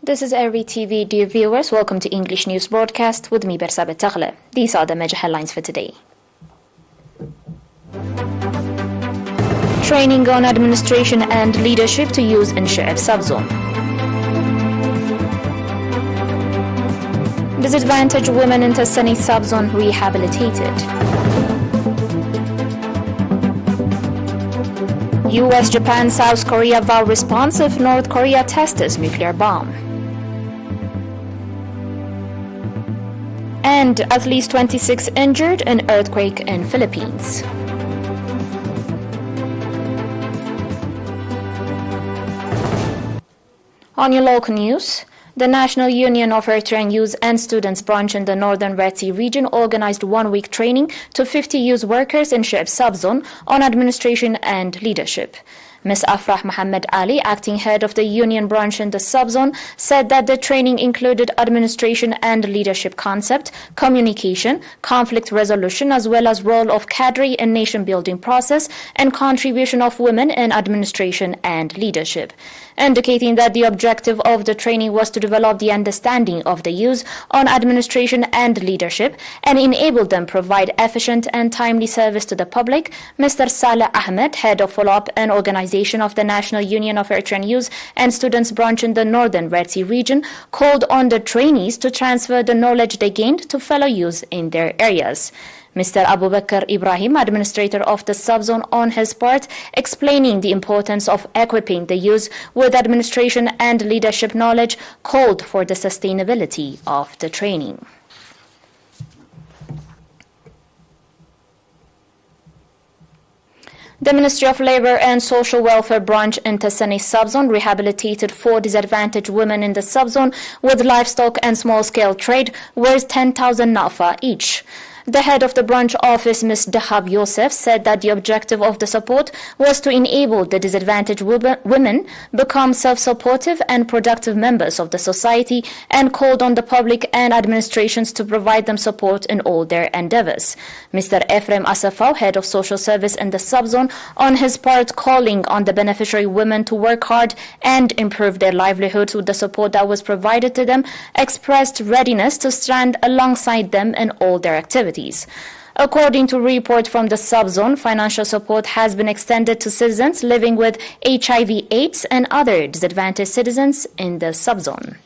This is ERi-TV, dear viewers. Welcome to English News Broadcast with me, Bersabet Tagle. These are the major headlines for today. Training on administration and leadership to use in Shu'aib subzone. Disadvantaged women in Tassani subzone rehabilitated. US, Japan, South Korea vow response if North Korea tests nuclear bomb. And at least 26 injured in earthquake in Philippines. On your local news, the National Union of Eritrean Youth and Students branch in the northern Red Sea region organized one-week training to 50 youth workers in Shu'aib subzone on administration and leadership. Ms. Afrah Mohammed Ali, acting head of the union branch in the subzone, said that the training included administration and leadership concept, communication, conflict resolution, as well as role of cadre in nation-building process and contribution of women in administration and leadership, indicating that the objective of the training was to develop the understanding of the youth on administration and leadership and enable them provide efficient and timely service to the public. Mr. Saleh Ahmed, head of follow-up and organization of the National Union of Eritrean Youth and Students branch in the northern Red Sea region, called on the trainees to transfer the knowledge they gained to fellow youth in their areas. Mr. Abu Bakr Ibrahim, administrator of the subzone, on his part, explaining the importance of equipping the youth with administration and leadership knowledge, called for the sustainability of the training. The Ministry of Labour and Social Welfare branch in Tassani subzone rehabilitated 4 disadvantaged women in the subzone with livestock and small-scale trade worth 10,000 nafa each. The head of the branch office, Ms. Dahab Yosef, said that the objective of the support was to enable the disadvantaged women become self-supportive and productive members of the society, and called on the public and administrations to provide them support in all their endeavors. Mr. Ephraim Asafau, head of social service in the subzone, on his part, calling on the beneficiary women to work hard and improve their livelihoods with the support that was provided to them, expressed readiness to stand alongside them in all their activities. According to a report from the subzone, financial support has been extended to citizens living with HIV/AIDS and other disadvantaged citizens in the subzone.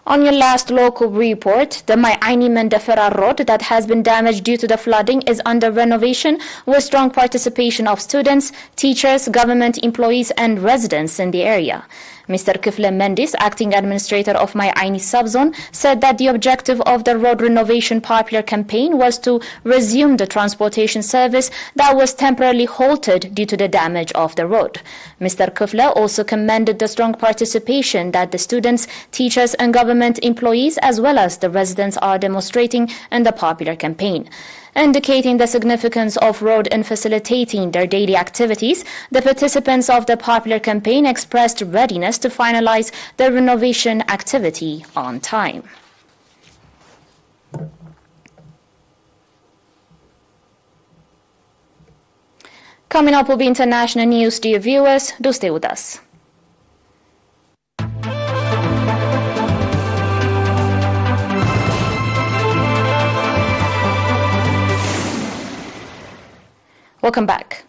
On your last local report, the Mai'aini Mendefera road that has been damaged due to the flooding is under renovation with strong participation of students, teachers, government employees and residents in the area. Mr. Kifle Mendis, acting administrator of Mai'aini subzone, said that the objective of the road renovation popular campaign was to resume the transportation service that was temporarily halted due to the damage of the road. Mr. Kifle also commended the strong participation that the students, teachers and government employees as well as the residents are demonstrating in the popular campaign. Indicating the significance of road in facilitating their daily activities, the participants of the popular campaign expressed readiness to finalize the renovation activity on time. Coming up will be international news, dear viewers. Do stay with us. Welcome back.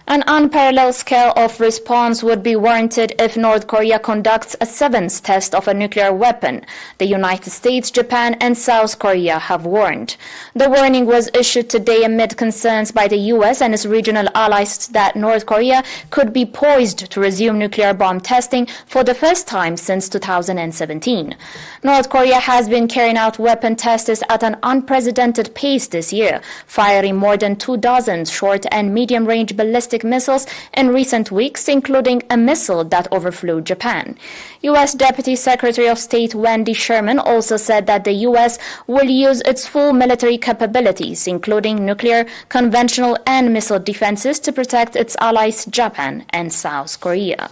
An unparalleled scale of response would be warranted if North Korea conducts a 7th test of a nuclear weapon, the United States, Japan and South Korea have warned. The warning was issued today amid concerns by the U.S. and its regional allies that North Korea could be poised to resume nuclear bomb testing for the first time since 2017. North Korea has been carrying out weapon tests at an unprecedented pace this year, firing more than 24 short and medium-range ballistic missiles in recent weeks, including a missile that overflew Japan. U.S. Deputy Secretary of State Wendy Sherman also said that the U.S. will use its full military capabilities, including nuclear, conventional and missile defenses, to protect its allies Japan and South Korea.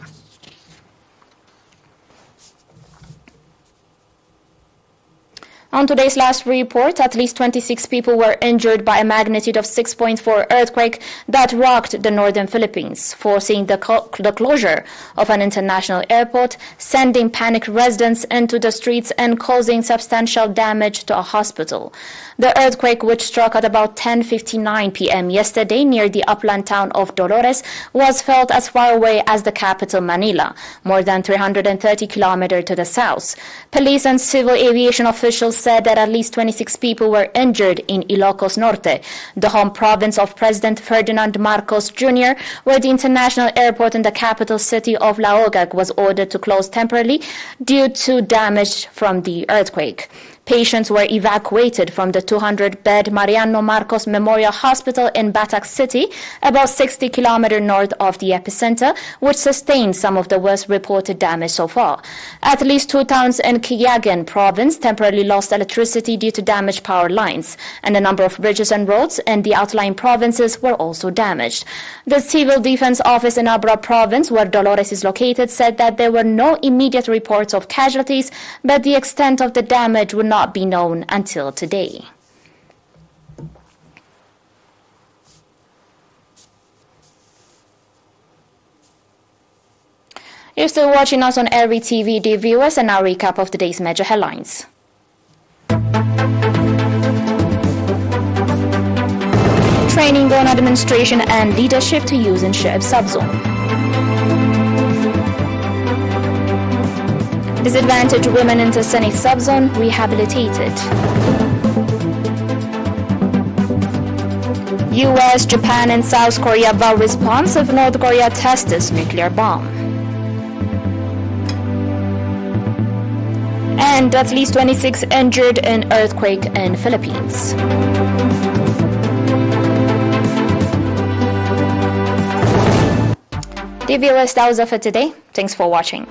On today's last report, at least 26 people were injured by a magnitude of 6.4 earthquake that rocked the northern Philippines, forcing the closure of an international airport, sending panicked residents into the streets and causing substantial damage to a hospital. The earthquake, which struck at about 10:59 p.m. yesterday near the upland town of Dolores, was felt as far away as the capital Manila, more than 330 kilometers to the south. Police and civil aviation officials said that at least 26 people were injured in Ilocos Norte, the home province of President Ferdinand Marcos Jr., where the international airport in the capital city of Laogac was ordered to close temporarily due to damage from the earthquake. Patients were evacuated from the 200-bed Mariano Marcos Memorial Hospital in Batac City, about 60 kilometers north of the epicenter, which sustained some of the worst reported damage so far. At least 2 towns in Quillagan province temporarily lost electricity due to damaged power lines, and a number of bridges and roads in the outlying provinces were also damaged. The Civil Defense Office in Abra province, where Dolores is located, said that there were no immediate reports of casualties, but the extent of the damage would not be known until today. You're still watching us on ERi-TV, dear viewers, and now recap of today's major headlines. Training on administration and leadership to use in Shib subzone. Disadvantaged women in Tasani subzone rehabilitated. US, Japan and South Korea vow response if North Korea tests its nuclear bomb. And at least 26 injured in earthquake in Philippines. Dear viewers, that was it for today. Thanks for watching.